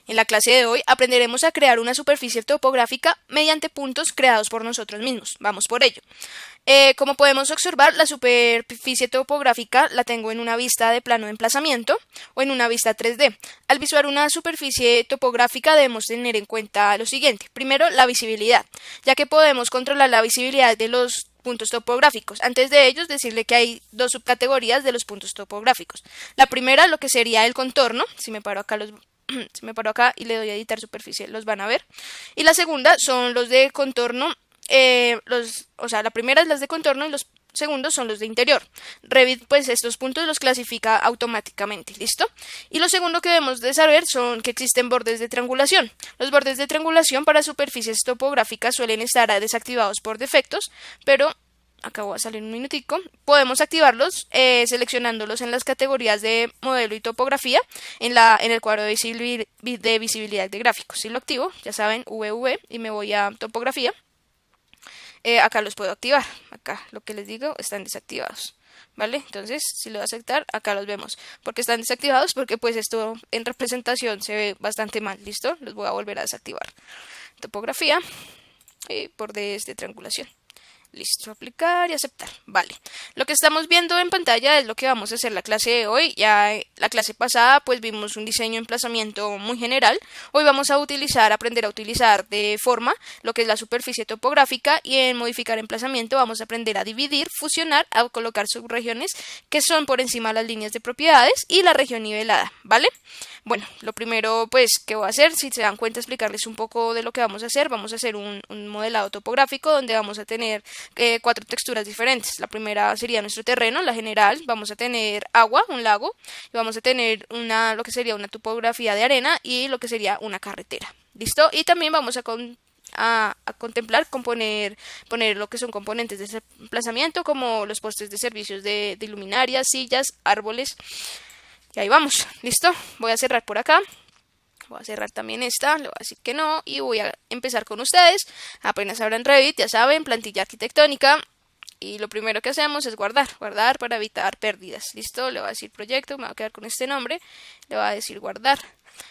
En la clase de hoy aprenderemos a crear una superficie topográfica mediante puntos creados por nosotros mismos. Vamos por ello. Como podemos observar, la superficie topográfica la tengo en una vista de plano de emplazamiento o en una vista 3D. Al visualizar una superficie topográfica debemos tener en cuenta lo siguiente. Primero, la visibilidad, ya que podemos controlar la visibilidad de los puntos topográficos. Antes de ellos, decirle que hay dos subcategorías de los puntos topográficos. La primera, lo que sería el contorno. Si me paro acá y le doy a editar superficie, los van a ver. Y la segunda son los de contorno. La primera es las de contorno y los segundos son los de interior. Revit pues estos puntos los clasifica automáticamente, ¿listo? Y lo segundo que debemos de saber son que existen bordes de triangulación. Los bordes de triangulación para superficies topográficas suelen estar desactivados por defectos, pero acá voy a salir un minutico. Podemos activarlos seleccionándolos en las categorías de modelo y topografía en el cuadro de visibilidad de gráficos. Si lo activo, ya saben, VV, y me voy a topografía. Acá los puedo activar. Acá lo que les digo están desactivados, ¿vale? Entonces, si lo voy a aceptar, acá los vemos. ¿Por qué están desactivados? Porque pues esto en representación se ve bastante mal. ¿Listo? Los voy a volver a desactivar. Topografía y bordes de triangulación. Listo, aplicar y aceptar. Vale. Lo que estamos viendo en pantalla es lo que vamos a hacer la clase de hoy. Ya la clase pasada pues vimos un diseño de emplazamiento muy general. Hoy vamos a aprender a utilizar de forma lo que es la superficie topográfica, y en modificar emplazamiento vamos a aprender a dividir, fusionar, a colocar subregiones que son por encima de las líneas de propiedades y la región nivelada, ¿vale? Bueno, lo primero pues que voy a hacer, si se dan cuenta, explicarles un poco de lo que vamos a hacer. Vamos a hacer un modelado topográfico donde vamos a tener 4 texturas diferentes. La primera sería nuestro terreno, la general. Vamos a tener agua, un lago, y vamos a tener lo que sería una topografía de arena y lo que sería una carretera. ¿Listo? Y también vamos a contemplar poner lo que son componentes de ese emplazamiento, como los postes de servicios de luminarias, sillas, árboles. Y ahí vamos, ¿listo? Voy a cerrar por acá. Voy a cerrar también esta, le voy a decir que no, y voy a empezar con ustedes. Apenas abran Revit, ya saben, plantilla arquitectónica. Y lo primero que hacemos es guardar para evitar pérdidas. ¿Listo? Le voy a decir proyecto, me voy a quedar con este nombre. Le voy a decir guardar.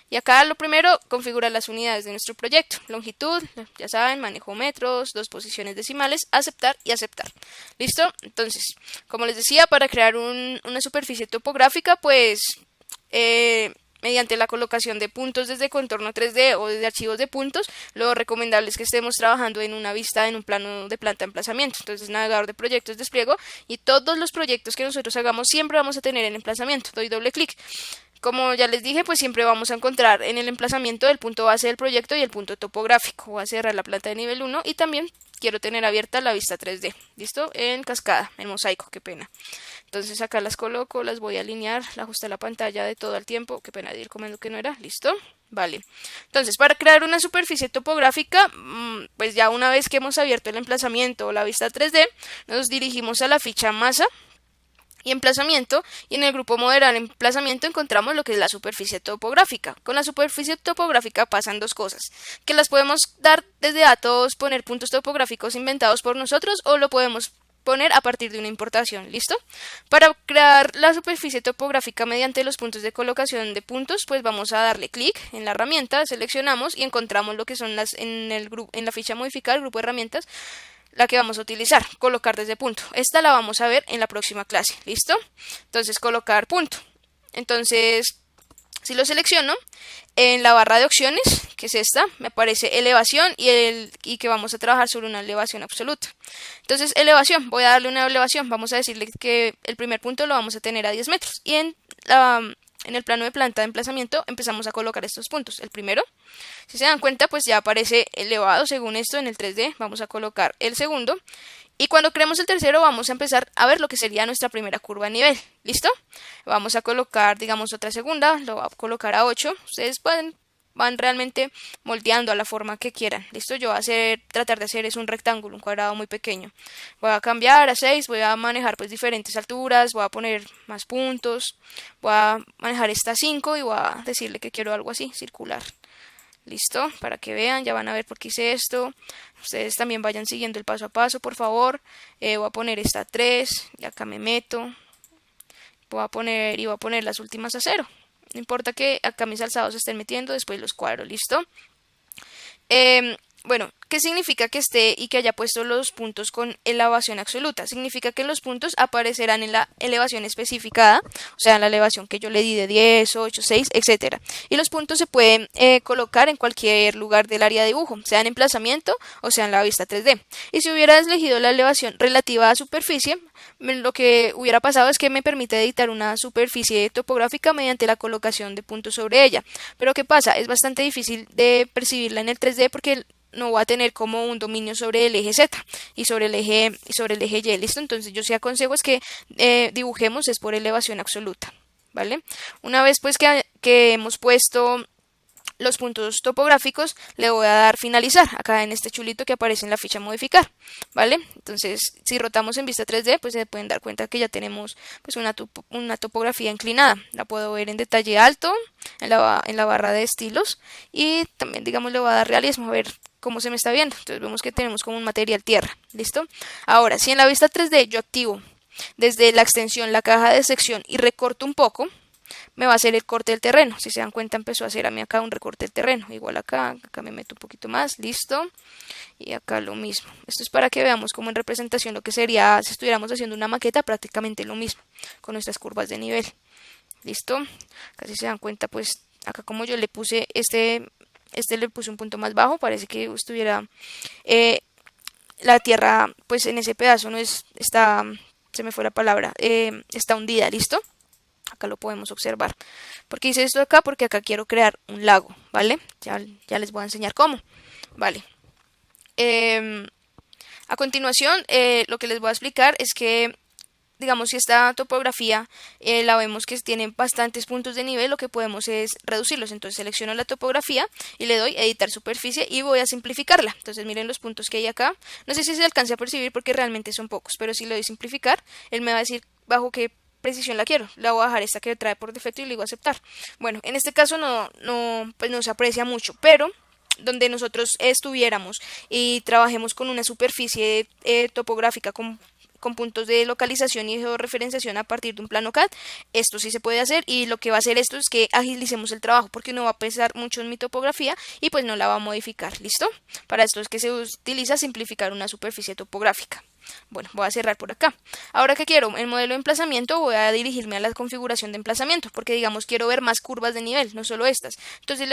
Y acá lo primero, configurar las unidades de nuestro proyecto. Longitud, ya saben, manejo metros, 2 posiciones decimales, aceptar y aceptar. ¿Listo? Entonces, como les decía, para crear una superficie topográfica, pues mediante la colocación de puntos desde contorno 3D o desde archivos de puntos, lo recomendable es que estemos trabajando en una vista, en un plano de planta de emplazamiento. Entonces, navegador de proyectos, despliego, y todos los proyectos que nosotros hagamos siempre vamos a tener el emplazamiento. Doy doble clic. Como ya les dije, pues siempre vamos a encontrar en el emplazamiento el punto base del proyecto y el punto topográfico. Voy a cerrar la planta de nivel 1 y también quiero tener abierta la vista 3D. ¿Listo? En cascada, en mosaico, qué pena. Entonces acá las coloco, las voy a alinear, la ajusté la pantalla de todo el tiempo. Qué pena de ir comiendo que no era. ¿Listo? Vale. Entonces, para crear una superficie topográfica, pues ya una vez que hemos abierto el emplazamiento o la vista 3D, nos dirigimos a la ficha masa y emplazamiento, y en el grupo modelar emplazamiento encontramos lo que es la superficie topográfica. Con la superficie topográfica pasan dos cosas, que las podemos dar desde datos, poner puntos topográficos inventados por nosotros, o lo podemos poner a partir de una importación. ¿Listo? Para crear la superficie topográfica mediante los puntos de colocación de puntos, pues vamos a darle clic en la herramienta, seleccionamos y encontramos lo que son en la ficha modificar, grupo de herramientas, la que vamos a utilizar, colocar desde punto. Esta la vamos a ver en la próxima clase. ¿Listo? Entonces, colocar punto. Entonces, si lo selecciono, en la barra de opciones, que es esta, me aparece elevación y que vamos a trabajar sobre una elevación absoluta. Entonces, elevación, voy a darle una elevación. Vamos a decirle que el primer punto lo vamos a tener a 10 metros. Y en el plano de planta de emplazamiento empezamos a colocar estos puntos. El primero, si se dan cuenta, pues ya aparece elevado según esto en el 3D. Vamos a colocar el segundo. Y cuando creemos el tercero vamos a empezar a ver lo que sería nuestra primera curva de nivel. ¿Listo? Vamos a colocar, digamos, otra segunda. Lo voy a colocar a 8. Ustedes van realmente moldeando a la forma que quieran. ¿Listo? Yo voy a tratar de hacer es un rectángulo, un cuadrado muy pequeño. Voy a cambiar a 6, voy a manejar pues diferentes alturas, voy a poner más puntos, voy a manejar esta 5 y voy a decirle que quiero algo así, circular. ¿Listo? Para que vean, ya van a ver por qué hice esto. Ustedes también vayan siguiendo el paso a paso, por favor. Voy a poner esta 3, y acá me meto. Voy a poner las últimas a 0. No importa que acá mis alzados se estén metiendo, después los cuadro, ¿listo? Bueno, ¿qué significa que esté y que haya puesto los puntos con elevación absoluta? Significa que los puntos aparecerán en la elevación especificada, o sea, en la elevación que yo le di de 10, 8, 6, etcétera. Y los puntos se pueden colocar en cualquier lugar del área de dibujo, sea en emplazamiento o sea en la vista 3D. Y si hubieras elegido la elevación relativa a superficie, lo que hubiera pasado es que me permite editar una superficie topográfica mediante la colocación de puntos sobre ella. Pero ¿qué pasa? Es bastante difícil de percibirla en el 3D porque no va a tener como un dominio sobre el eje Z y sobre el eje Y, ¿listo? Entonces yo sí aconsejo es que dibujemos es por elevación absoluta, ¿vale? Una vez pues que hemos puesto los puntos topográficos, le voy a dar finalizar acá en este chulito que aparece en la ficha modificar, ¿vale? Entonces, si rotamos en vista 3D, pues se pueden dar cuenta que ya tenemos pues una topografía inclinada. La puedo ver en detalle alto, en la barra de estilos, y también, digamos, le voy a dar realismo, a ver cómo se me está viendo. Entonces vemos que tenemos como un material tierra, ¿listo? Ahora, si en la vista 3D yo activo desde la extensión la caja de sección y recorto un poco, me va a hacer el corte del terreno. Si se dan cuenta, empezó a hacer a mí acá un recorte del terreno. Igual acá me meto un poquito más, listo. Y acá lo mismo. Esto es para que veamos como en representación lo que sería si estuviéramos haciendo una maqueta, prácticamente lo mismo, con nuestras curvas de nivel. Listo. Casi se dan cuenta, pues acá como yo le puse le puse un punto más bajo, parece que estuviera la tierra, pues en ese pedazo no está, se me fue la palabra, está hundida, ¿listo? Acá lo podemos observar. ¿Por qué hice esto acá? Porque acá quiero crear un lago, ¿vale? Ya les voy a enseñar cómo, ¿vale? A continuación, lo que les voy a explicar es que, digamos, si esta topografía la vemos que tiene bastantes puntos de nivel, lo que podemos es reducirlos. Entonces selecciono la topografía y le doy editar superficie y voy a simplificarla. Entonces miren los puntos que hay acá. No sé si se alcance a percibir porque realmente son pocos, pero si le doy simplificar, él me va a decir bajo qué precisión la quiero. La voy a dejar esta que trae por defecto y le digo aceptar. Bueno, en este caso pues no se aprecia mucho, pero donde nosotros estuviéramos y trabajemos con una superficie topográfica con puntos de localización y georreferenciación a partir de un plano CAD, esto sí se puede hacer, y lo que va a hacer esto es que agilicemos el trabajo porque no va a pesar mucho en mi topografía y pues no la va a modificar, ¿listo? Para esto es que se utiliza simplificar una superficie topográfica. Bueno, voy a cerrar por acá. Ahora que quiero el modelo de emplazamiento, voy a dirigirme a la configuración de emplazamiento, porque digamos quiero ver más curvas de nivel, no solo estas. Entonces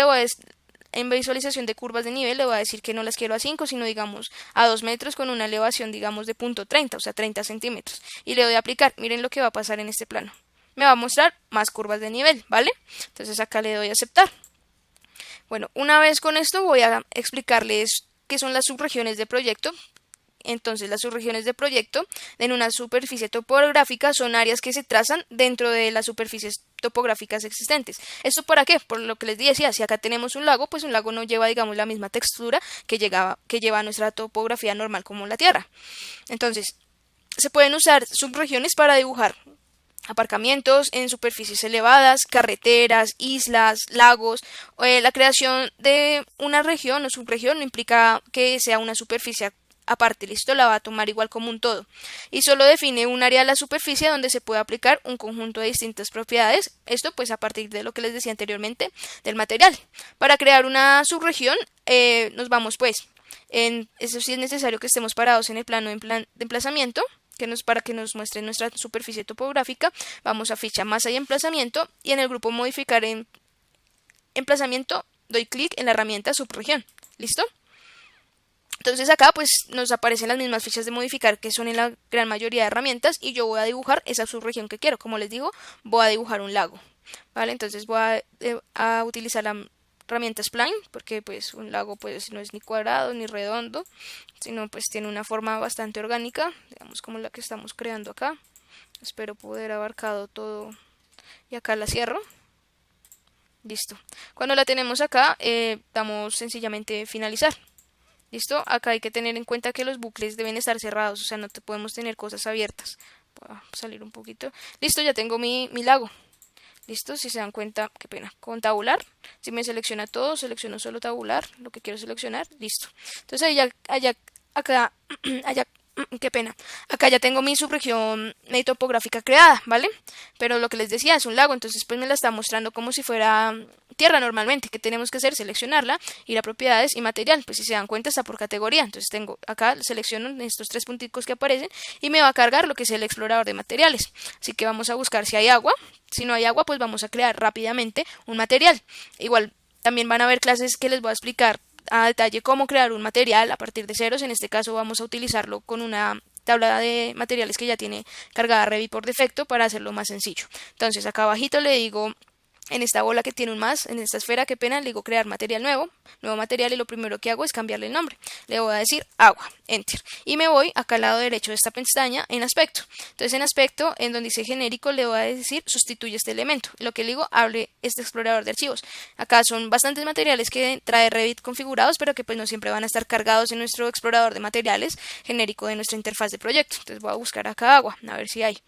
en visualización de curvas de nivel le voy a decir que no las quiero a 5, sino digamos a 2 metros con una elevación digamos de punto 30, o sea 30 centímetros. Y le doy a aplicar. Miren lo que va a pasar en este plano. Me va a mostrar más curvas de nivel, ¿vale? Entonces acá le doy a aceptar. Bueno, una vez con esto voy a explicarles qué son las subregiones de proyecto. Entonces, las subregiones de proyecto en una superficie topográfica son áreas que se trazan dentro de las superficies topográficas existentes. ¿Esto para qué? Por lo que les decía, si acá tenemos un lago, pues un lago no lleva, digamos, la misma textura que lleva nuestra topografía normal como la Tierra. Entonces, se pueden usar subregiones para dibujar aparcamientos en superficies elevadas, carreteras, islas, lagos. La creación de una región o subregión no implica que sea una superficie aparte, listo, la va a tomar igual como un todo y solo define un área de la superficie donde se puede aplicar un conjunto de distintas propiedades, esto pues a partir de lo que les decía anteriormente del material. Para crear una subregión nos vamos pues eso sí es necesario que estemos parados en el plano de emplazamiento para que nos muestre nuestra superficie topográfica. Vamos a ficha masa y emplazamiento y en el grupo modificar en emplazamiento doy clic en la herramienta subregión, ¿listo? Entonces acá pues nos aparecen las mismas fichas de modificar que son en la gran mayoría de herramientas y yo voy a dibujar esa subregión que quiero. Como les digo, voy a dibujar un lago, ¿vale? Entonces voy a utilizar la herramienta Spline porque pues un lago pues no es ni cuadrado ni redondo, sino pues tiene una forma bastante orgánica, digamos como la que estamos creando acá. Espero poder abarcado todo y acá la cierro. Listo. Cuando la tenemos acá damos sencillamente finalizar. ¿Listo? Acá hay que tener en cuenta que los bucles deben estar cerrados, o sea, no podemos tener cosas abiertas. Voy a salir un poquito. Listo, ya tengo mi lago. ¿Listo? Si se dan cuenta, qué pena, con tabular. Si me selecciona todo, selecciono solo tabular, lo que quiero seleccionar, listo. Entonces acá Qué pena. Acá ya tengo mi subregión topográfica creada, ¿vale? Pero lo que les decía es un lago, entonces pues me la está mostrando como si fuera tierra normalmente. ¿Qué tenemos que hacer? Seleccionarla, ir a propiedades y material. Pues si se dan cuenta está por categoría. Entonces tengo acá, selecciono estos tres punticos que aparecen y me va a cargar lo que es el explorador de materiales. Así que vamos a buscar si hay agua. Si no hay agua, pues vamos a crear rápidamente un material. Igual también van a haber clases que les voy a explicar a detalle cómo crear un material a partir de ceros. En este caso vamos a utilizarlo con una tabla de materiales que ya tiene cargada Revit por defecto para hacerlo más sencillo. Entonces acá abajito le digo, en esta bola que tiene un más, en esta esfera, qué pena, le digo crear material nuevo material, y lo primero que hago es cambiarle el nombre. Le voy a decir agua, enter. Y me voy acá al lado derecho de esta pestaña en aspecto. Entonces en aspecto, en donde dice genérico, le voy a decir sustituye este elemento. Lo que le digo, hable este explorador de archivos. Acá son bastantes materiales que trae Revit configurados, pero que pues no siempre van a estar cargados en nuestro explorador de materiales genérico de nuestra interfaz de proyecto. Entonces voy a buscar acá agua, a ver si hay.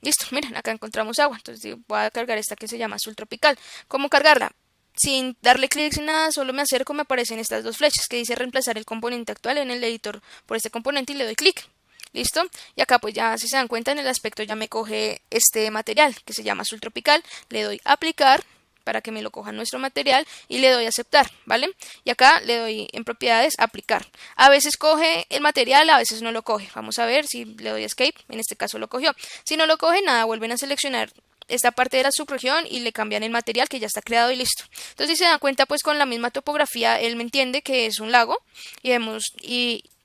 Listo, miren, acá encontramos agua. Entonces voy a cargar esta que se llama azul tropical. ¿Cómo cargarla? Sin darle clic sin nada, solo me acerco, me aparecen estas dos flechas que dice reemplazar el componente actual en el editor por este componente y le doy clic. ¿Listo? Y acá pues ya, si se dan cuenta, en el aspecto ya me coge este material que se llama azul tropical. Le doy aplicar para que me lo coja nuestro material y le doy aceptar, ¿vale? Y acá le doy en propiedades aplicar. A veces coge el material, a veces no lo coge. Vamos a ver si le doy escape, en este caso lo cogió. Si no lo coge, nada, vuelven a seleccionar esta parte de la subregión y le cambian el material que ya está creado y listo. Entonces si se dan cuenta, pues con la misma topografía él me entiende que es un lago y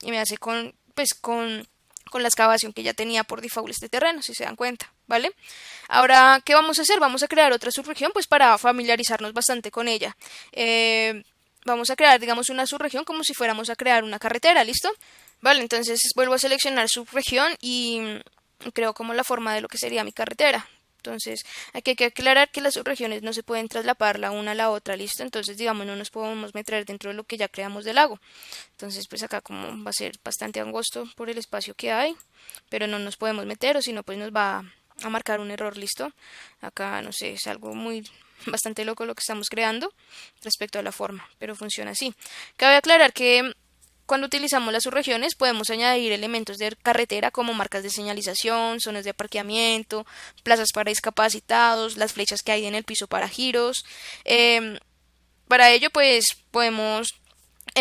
me hace con la excavación que ya tenía por default este terreno, si se dan cuenta, ¿vale? Ahora, ¿qué vamos a hacer? Vamos a crear otra subregión, pues para familiarizarnos bastante con ella. Vamos a crear, digamos, una subregión como si fuéramos a crear una carretera, ¿listo? Vale, entonces vuelvo a seleccionar subregión y creo como la forma de lo que sería mi carretera. Entonces, aquí hay que aclarar que las subregiones no se pueden traslapar la una a la otra, ¿listo? Entonces, digamos, no nos podemos meter dentro de lo que ya creamos del lago. Entonces, pues acá como va a ser bastante angosto por el espacio que hay, pero no nos podemos meter o si no, pues nos va a marcar un error, ¿listo? Acá, no sé, es algo muy bastante loco lo que estamos creando respecto a la forma, pero funciona así. Cabe aclarar que cuando utilizamos las subregiones podemos añadir elementos de carretera como marcas de señalización, zonas de aparcamiento, plazas para discapacitados, las flechas que hay en el piso para giros. Para ello pues podemos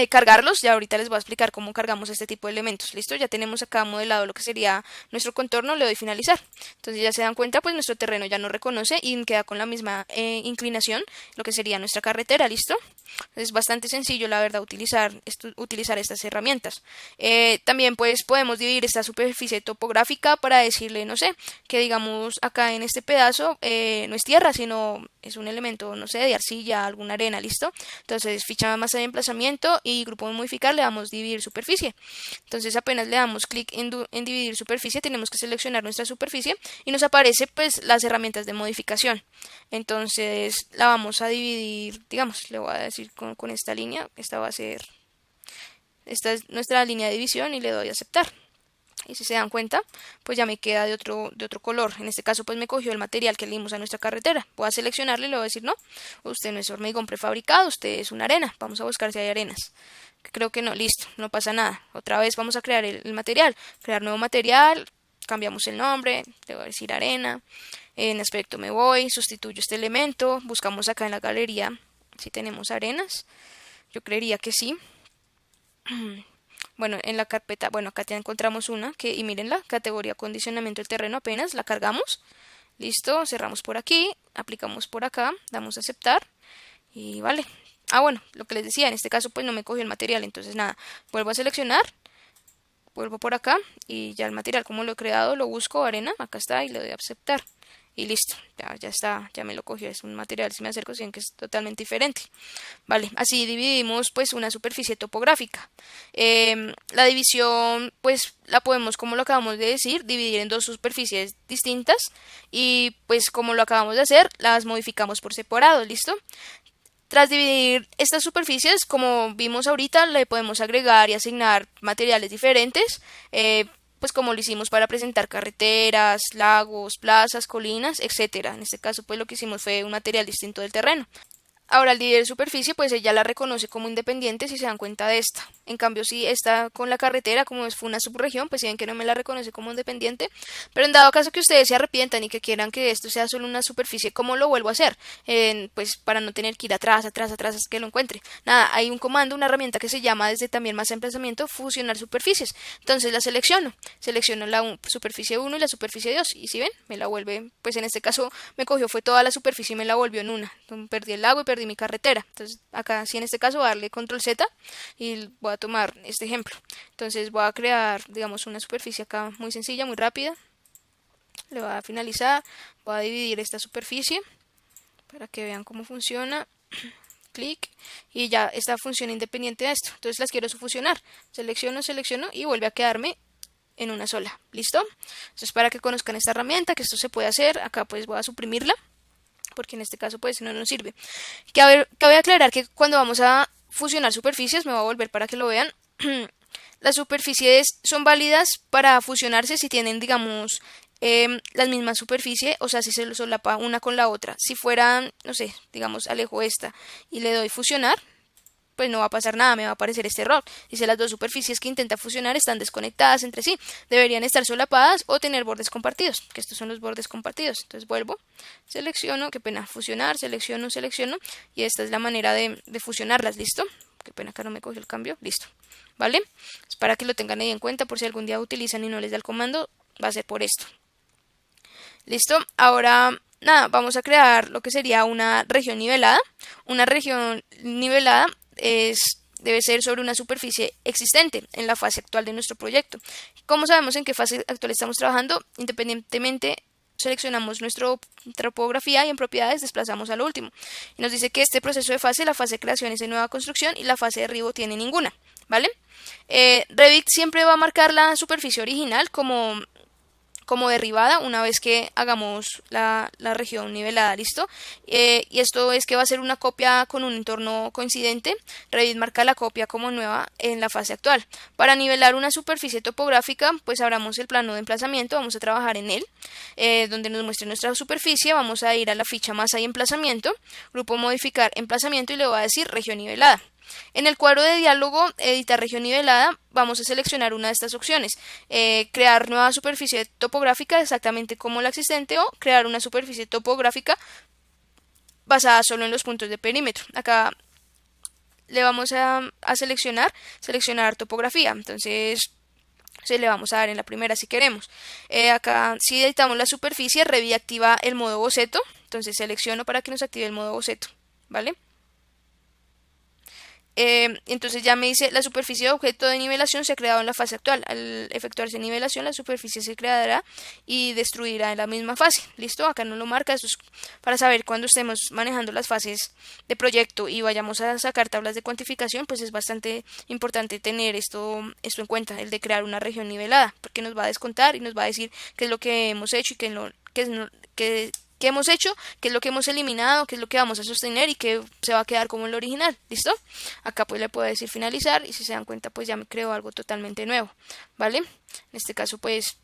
cargarlos. Ya ahorita les voy a explicar cómo cargamos este tipo de elementos. ¿Listo? Ya tenemos acá modelado lo que sería nuestro contorno. Le doy finalizar. Entonces ya se dan cuenta, pues nuestro terreno ya nos reconoce y queda con la misma inclinación lo que sería nuestra carretera. ¿Listo? Es bastante sencillo, la verdad, utilizar estas herramientas. También pues podemos dividir esta superficie topográfica para decirle, no sé, que digamos acá en este pedazo no es tierra, sino es un elemento, no sé, de arcilla, alguna arena, ¿listo? Entonces ficha masa de emplazamiento y grupo de modificar, le damos dividir superficie. Entonces apenas le damos clic en dividir superficie, tenemos que seleccionar nuestra superficie y nos aparece pues las herramientas de modificación. Entonces la vamos a dividir, digamos, le voy a decir con esta línea, esta es nuestra línea de división y le doy a aceptar. Y si se dan cuenta, pues ya me queda de otro color. En este caso, pues me cogió el material que le dimos a nuestra carretera. Voy a seleccionarle y le voy a decir, no, usted no es hormigón prefabricado, usted es una arena. Vamos a buscar si hay arenas. Creo que no, listo, no pasa nada. Otra vez vamos a crear el material. Crear nuevo material, cambiamos el nombre, le voy a decir arena. En aspecto me voy, sustituyo este elemento. Buscamos acá en la galería si tenemos arenas. Yo creería que sí. Bueno, en la carpeta, bueno, acá ya encontramos una y mírenla, categoría acondicionamiento del terreno, apenas la cargamos. Listo, cerramos por aquí, aplicamos por acá, damos a aceptar y vale. Bueno, lo que les decía, en este caso pues no me cogió el material, entonces nada, vuelvo a seleccionar, vuelvo por acá y ya el material como lo he creado, lo busco, arena, acá está y le doy a aceptar. Y listo, ya está, ya me lo cogió, es un material, si me acerco, si ven que es totalmente diferente. Vale, así dividimos pues una superficie topográfica. La división pues la podemos, como lo acabamos de decir, dividir en dos superficies distintas y pues como lo acabamos de hacer, las modificamos por separado, ¿listo? Tras dividir estas superficies, como vimos ahorita, le podemos agregar y asignar materiales diferentes, pues como lo hicimos para presentar carreteras, lagos, plazas, colinas, etcétera. En este caso, pues lo que hicimos fue un material distinto del terreno. Ahora el líder de superficie, pues ella la reconoce como independiente si se dan cuenta de esta. En cambio, si está con la carretera, como fue una subregión, pues si ven que no me la reconoce como independiente. Pero en dado caso que ustedes se arrepientan y que quieran que esto sea solo una superficie, ¿cómo lo vuelvo a hacer? Pues para no tener que ir atrás, hasta que lo encuentre. Nada, hay un comando, una herramienta que se llama desde también más emplazamiento, fusionar superficies. Entonces la selecciono la superficie 1 y la superficie 2. Y si ven, me la vuelve, pues en este caso me cogió fue toda la superficie y me la volvió en una. Entonces, perdí el lago y perdí mi carretera. Entonces acá sí en este caso voy a darle control Z y voy a tomar este ejemplo. Entonces voy a crear, digamos, una superficie acá muy sencilla, muy rápida. Le voy a finalizar, voy a dividir esta superficie para que vean cómo funciona. Clic y ya esta función independiente de esto. Entonces las quiero fusionar. Selecciono y vuelve a quedarme en una sola. ¿Listo? Entonces para que conozcan esta herramienta, que esto se puede hacer, acá pues voy a suprimirla, porque en este caso pues no nos sirve. Cabe aclarar que cuando vamos a fusionar superficies, me voy a volver para que lo vean, las superficies son válidas para fusionarse si tienen, digamos, las mismas superficies, o sea, si se solapa una con la otra. Si fueran, no sé, digamos, alejo esta y le doy fusionar, pues no va a pasar nada, me va a aparecer este error. Dice las dos superficies que intenta fusionar están desconectadas entre sí, deberían estar solapadas o tener bordes compartidos, que estos son los bordes compartidos. Entonces vuelvo, selecciono, qué pena, fusionar, selecciono, y esta es la manera de fusionarlas, ¿listo? Qué pena, acá no me cogió el cambio, listo, ¿vale? Es para que lo tengan ahí en cuenta por si algún día utilizan y no les da el comando, va a ser por esto. ¿Listo? Ahora, nada, vamos a crear lo que sería una región nivelada. Una región nivelada debe ser sobre una superficie existente en la fase actual de nuestro proyecto. ¿Cómo sabemos en qué fase actual estamos trabajando? Independientemente, seleccionamos nuestra topografía y en propiedades desplazamos a lo último. Y nos dice que este proceso de fase, la fase de creación es de nueva construcción y la fase de derribo tiene ninguna, ¿vale? Revit siempre va a marcar la superficie original como derribada una vez que hagamos la región nivelada, ¿listo? Y esto es que va a ser una copia con un entorno coincidente. Revit marca la copia como nueva en la fase actual. Para nivelar una superficie topográfica, pues abramos el plano de emplazamiento, vamos a trabajar en él, donde nos muestre nuestra superficie, vamos a ir a la ficha masa y emplazamiento, grupo modificar emplazamiento y le voy a decir región nivelada. En el cuadro de diálogo, editar región nivelada, vamos a seleccionar una de estas opciones. Crear nueva superficie topográfica exactamente como la existente o crear una superficie topográfica basada solo en los puntos de perímetro. Acá le vamos a seleccionar topografía. Entonces le vamos a dar en la primera si queremos. Acá si editamos la superficie, Revit activa el modo boceto. Entonces selecciono para que nos active el modo boceto, ¿vale? Entonces ya me dice la superficie de objeto de nivelación se ha creado en la fase actual. Al efectuarse nivelación, la superficie se creará y destruirá en la misma fase. ¿Listo? Acá no lo marca. Esto es para saber cuando estemos manejando las fases de proyecto y vayamos a sacar tablas de cuantificación, pues es bastante importante tener esto en cuenta, el de crear una región nivelada, porque nos va a descontar y nos va a decir qué es lo que hemos hecho y qué hemos hecho, qué es lo que hemos eliminado, qué es lo que vamos a sostener y qué se va a quedar como el original, ¿listo? Acá pues le puedo decir finalizar y si se dan cuenta pues ya me creo algo totalmente nuevo, ¿vale? En este caso pues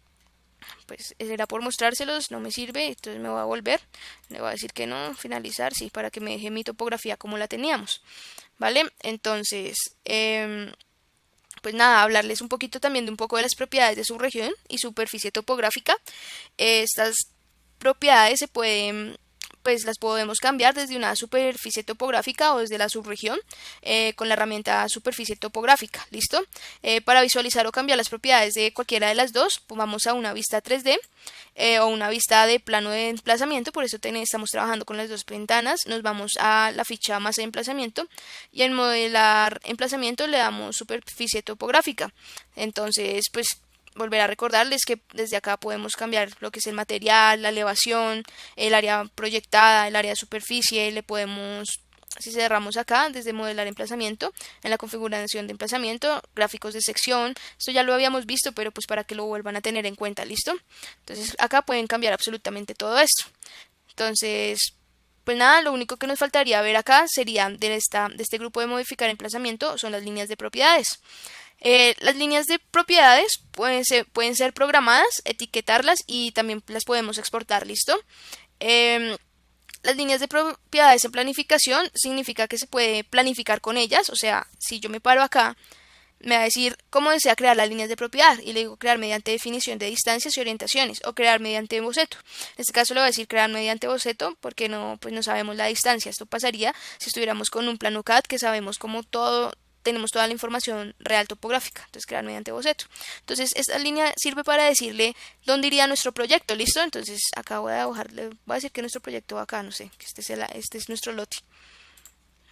era por mostrárselos, no me sirve, entonces me voy a volver, le voy a decir que no, finalizar, sí, para que me deje mi topografía como la teníamos, ¿vale? Entonces, pues nada, hablarles un poquito también de un poco de las propiedades de su región y superficie topográfica. Estas propiedades pues las podemos cambiar desde una superficie topográfica o desde la subregión con la herramienta superficie topográfica, ¿listo? Para visualizar o cambiar las propiedades de cualquiera de las dos, pues vamos a una vista 3D o una vista de plano de emplazamiento, por eso estamos trabajando con las dos ventanas, nos vamos a la ficha masa de emplazamiento y en modelar emplazamiento le damos superficie topográfica. Entonces, pues volver a recordarles que desde acá podemos cambiar lo que es el material, la elevación, el área proyectada, el área de superficie, le podemos, si cerramos acá, desde modelar emplazamiento, en la configuración de emplazamiento, gráficos de sección, esto ya lo habíamos visto, pero pues para que lo vuelvan a tener en cuenta, ¿listo? Entonces acá pueden cambiar absolutamente todo esto. Entonces, pues nada, lo único que nos faltaría ver acá sería de este grupo de modificar emplazamiento, son las líneas de propiedades. Las líneas de propiedades pueden ser programadas, etiquetarlas y también las podemos exportar, ¿listo? las líneas de propiedades en planificación significa que se puede planificar con ellas, o sea, si yo me paro acá, me va a decir cómo desea crear las líneas de propiedad y le digo crear mediante definición de distancias y orientaciones o crear mediante boceto. En este caso le voy a decir crear mediante boceto porque no, pues no sabemos la distancia. Esto pasaría si estuviéramos con un plano CAD que sabemos cómo todo, tenemos toda la información real topográfica. Entonces crear mediante boceto. Entonces esta línea sirve para decirle dónde iría nuestro proyecto, ¿listo? Entonces acá voy a decir que nuestro proyecto va acá, no sé, que este es nuestro lote.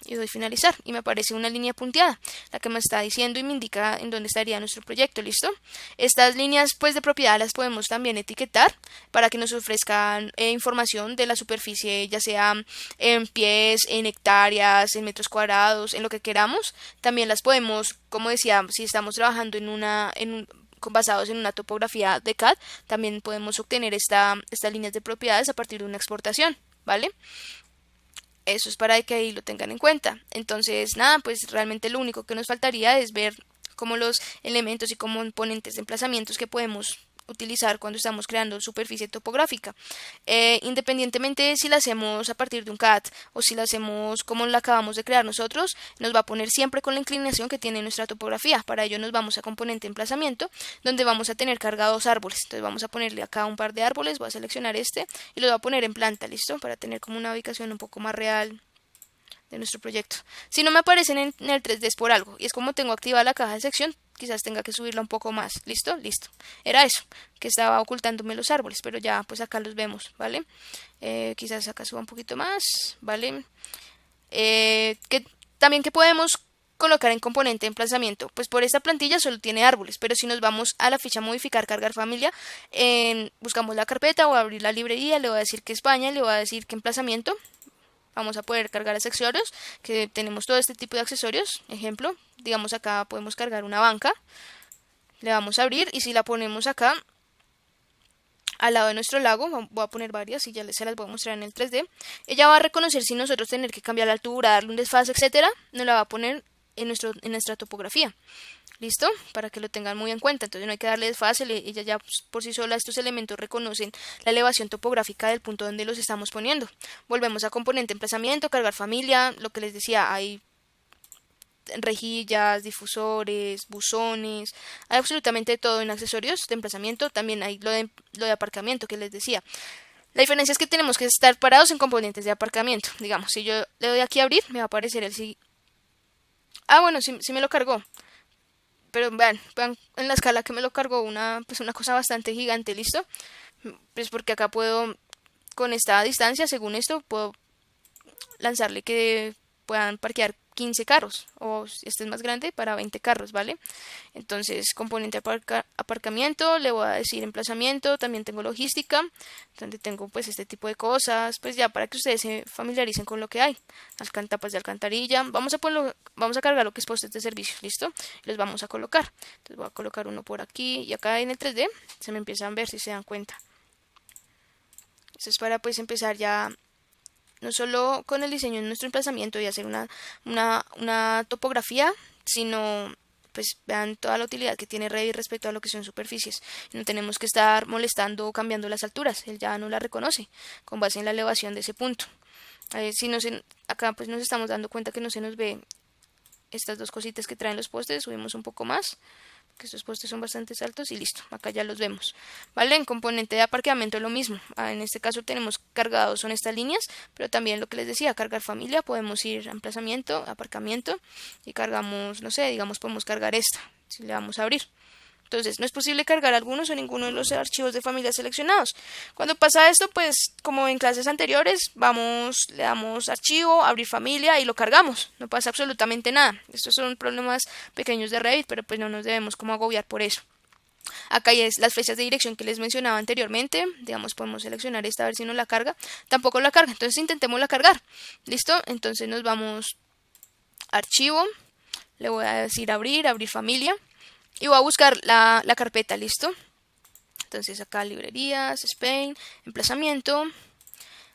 Y doy finalizar y me aparece una línea punteada, la que me está diciendo y me indica en dónde estaría nuestro proyecto, ¿listo? Estas líneas pues de propiedad las podemos también etiquetar para que nos ofrezcan información de la superficie, ya sea en pies, en hectáreas, en metros cuadrados, en lo que queramos. También las podemos, como decía, si estamos trabajando basados en una topografía de CAD, también podemos obtener estas líneas de propiedades a partir de una exportación, ¿vale? Eso es para que ahí lo tengan en cuenta. Entonces, nada, pues realmente lo único que nos faltaría es ver cómo los elementos y componentes de emplazamientos que podemos utilizar cuando estamos creando superficie topográfica. Independientemente de si la hacemos a partir de un CAD o si la hacemos como la acabamos de crear nosotros, nos va a poner siempre con la inclinación que tiene nuestra topografía. Para ello nos vamos a componente de emplazamiento, donde vamos a tener cargados árboles. Entonces vamos a ponerle acá un par de árboles, voy a seleccionar este y lo voy a poner en planta, ¿listo? Para tener como una ubicación un poco más real de nuestro proyecto. Si no me aparecen en el 3D es por algo, y es como tengo activada la caja de sección, quizás tenga que subirla un poco más. ¿Listo? Listo. Era eso, que estaba ocultándome los árboles, pero ya pues acá los vemos, ¿vale? Quizás acá suba un poquito más, ¿vale? También que podemos colocar en componente de emplazamiento, pues por esta plantilla solo tiene árboles, pero si nos vamos a la ficha modificar, cargar familia, buscamos la carpeta o abrir la librería, le voy a decir que España, le voy a decir que emplazamiento. Vamos a poder cargar accesorios, que tenemos todo este tipo de accesorios. Ejemplo, digamos acá podemos cargar una banca. Le vamos a abrir y si la ponemos acá, al lado de nuestro lago, voy a poner varias y ya se las voy a mostrar en el 3D. Ella va a reconocer sin nosotros tener que cambiar la altura, darle un desfase, etcétera. Nos la va a poner en nuestra topografía. ¿Listo? Para que lo tengan muy en cuenta. Entonces no hay que darle desfase, ella ya por sí sola estos elementos reconocen la elevación topográfica del punto donde los estamos poniendo. Volvemos a componente emplazamiento, cargar familia, lo que les decía, hay rejillas, difusores, buzones, hay absolutamente todo en accesorios de emplazamiento. También hay lo de aparcamiento que les decía. La diferencia es que tenemos que estar parados en componentes de aparcamiento. Digamos, si yo le doy aquí a abrir, me va a aparecer el siguiente. Ah, bueno, sí me lo cargó. Pero vean en la escala que me lo cargó una cosa bastante gigante, ¿listo? Pues porque acá puedo, con esta distancia, según esto, puedo lanzarle que puedan parquear 15 carros, o si este es más grande, para 20 carros, ¿vale? Entonces, componente aparcamiento, le voy a decir emplazamiento, también tengo logística, donde tengo pues este tipo de cosas, pues ya para que ustedes se familiaricen con lo que hay. Tapas de alcantarilla, vamos a cargar lo que es postes de servicio, ¿listo? Los vamos a colocar. Entonces voy a colocar uno por aquí y acá en el 3D se me empiezan a ver si se dan cuenta. Esto es para pues empezar ya no solo con el diseño de nuestro emplazamiento y hacer una topografía, sino pues vean toda la utilidad que tiene Revit respecto a lo que son superficies. No tenemos que estar molestando o cambiando las alturas, él ya no la reconoce con base en la elevación de ese punto. Acá pues nos estamos dando cuenta que no se nos ve estas dos cositas que traen los postes, subimos un poco más, que estos postes son bastante altos y listo, acá ya los vemos, ¿vale? En componente de aparcamiento lo mismo, en este caso tenemos cargados son estas líneas, pero también lo que les decía, cargar familia, podemos ir a emplazamiento, aparcamiento y cargamos, no sé, digamos podemos cargar esta, si le vamos a abrir. Entonces, no es posible cargar algunos o ninguno de los archivos de familia seleccionados. Cuando pasa esto, pues, como en clases anteriores, le damos archivo, abrir familia y lo cargamos. No pasa absolutamente nada. Estos son problemas pequeños de Revit, pero pues no nos debemos como agobiar por eso. Acá hay las flechas de dirección que les mencionaba anteriormente. Digamos, podemos seleccionar esta a ver si no la carga. Tampoco la carga, entonces intentémosla cargar. ¿Listo? Entonces nos vamos a archivo. Le voy a decir abrir familia. Y voy a buscar la carpeta, ¿listo? Entonces acá librerías, Spain, emplazamiento,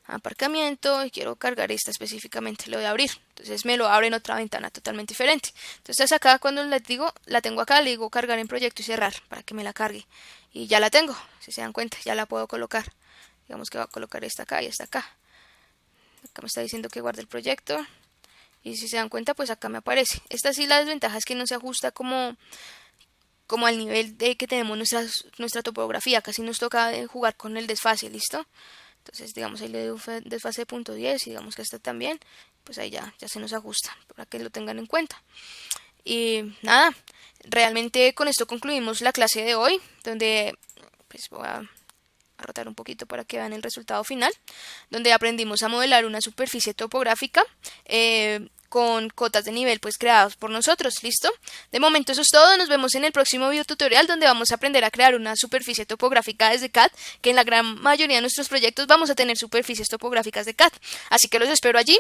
aparcamiento, y quiero cargar esta específicamente, le voy a abrir. Entonces me lo abre en otra ventana totalmente diferente. Entonces acá cuando les digo, la tengo acá, le digo cargar en proyecto y cerrar para que me la cargue. Y ya la tengo, si se dan cuenta, ya la puedo colocar. Digamos que voy a colocar esta acá y esta acá. acá me está diciendo que guarde el proyecto. Y si se dan cuenta, pues acá me aparece. Esta sí la desventaja es que no se ajusta como al nivel de que tenemos nuestra topografía. Casi nos toca jugar con el desfase, ¿listo? Entonces, digamos, ahí le doy desfase de .10 y digamos que esta también. Pues ahí ya se nos ajusta, para que lo tengan en cuenta. Y nada, realmente con esto concluimos la clase de hoy, donde pues voy a rotar un poquito para que vean el resultado final, donde aprendimos a modelar una superficie topográfica con cotas de nivel pues creadas por nosotros. ¿Listo? De momento eso es todo. Nos vemos en el próximo video tutorial, donde vamos a aprender a crear una superficie topográfica desde CAD, que en la gran mayoría de nuestros proyectos vamos a tener superficies topográficas de CAD. Así que los espero allí.